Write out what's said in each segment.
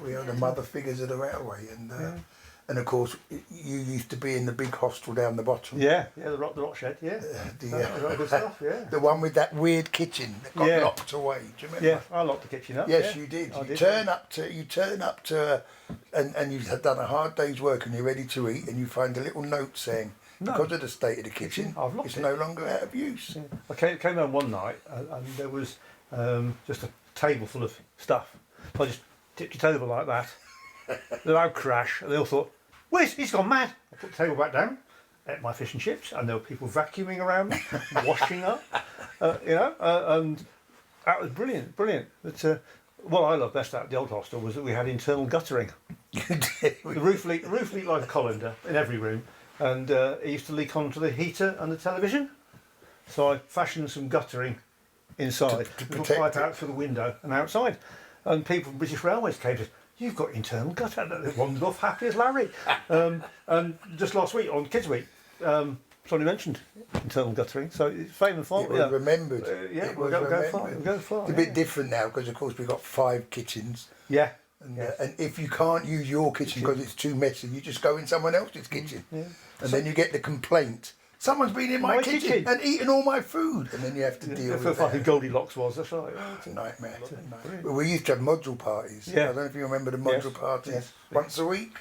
We are the mother figures of the railway, and of course you used to be in the big hostel down the bottom. Yeah, the rock shed. Yeah, good stuff. Yeah, the one with that weird kitchen that got locked away. Do you remember? Yeah, I locked the kitchen up. Yes, yeah. you did. You turn up to, and you've done a hard day's work, and you're ready to eat, and you find a little note saying, because of the state of the kitchen, it's no longer out of use. Yeah. I came home one night, and there was just a table full of stuff. So I just tipped it over like that. The loud crash, and they all thought, Whizz, he's gone mad. I put the table back down, ate my fish and chips, and there were people vacuuming around me, washing up, and that was brilliant. But what I loved best about the old hostel was that we had internal guttering. The roof leaked like a colander in every room, and it used to leak onto the heater and the television. So I fashioned some guttering inside, to put a pipe out through the window and outside. And people from British Railways came to, you've got internal gutter. They wandered off happy as Larry. And just last week on Kids Week, somebody mentioned internal guttering, so it's fame and fame. It was remembered. We'll go far. It's a bit different now because, of course, we've got 5 kitchens. Yeah. And if you can't use your kitchen because it's too messy, you just go in someone else's kitchen. Yeah. And then you get the complaint, someone's been in my kitchen and eaten all my food. And then you have to deal with that. I think Goldilocks was, that's right. It's a nightmare. Well, we used to have module parties. Yeah. I don't know if you remember the module parties. Yes. Once a week.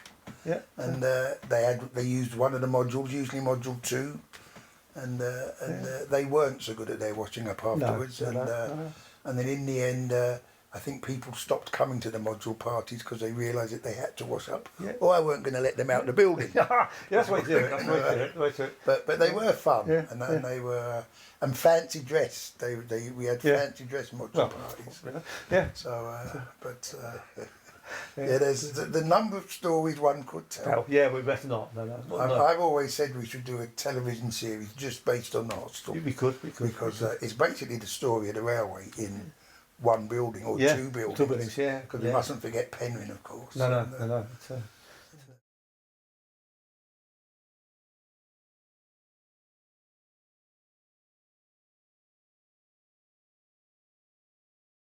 Yeah. And they used one of the modules, usually module 2. And they weren't so good at their washing up afterwards. And then in the end, I think people stopped coming to the module parties because they realised that they had to wash up. Yeah. Or I weren't going to let them out the building. That's the way to do it. But they were fun, and they were fancy dress. We had fancy dress module parties. Yeah. So, there's the number of stories one could tell. Yeah, we better not. No. I've always said we should do a television series just based on the hostel. We could. Because it's basically the story of the railway in one building or 2 buildings. 2 buildings, yeah. Because we mustn't forget Penryn, of course. No.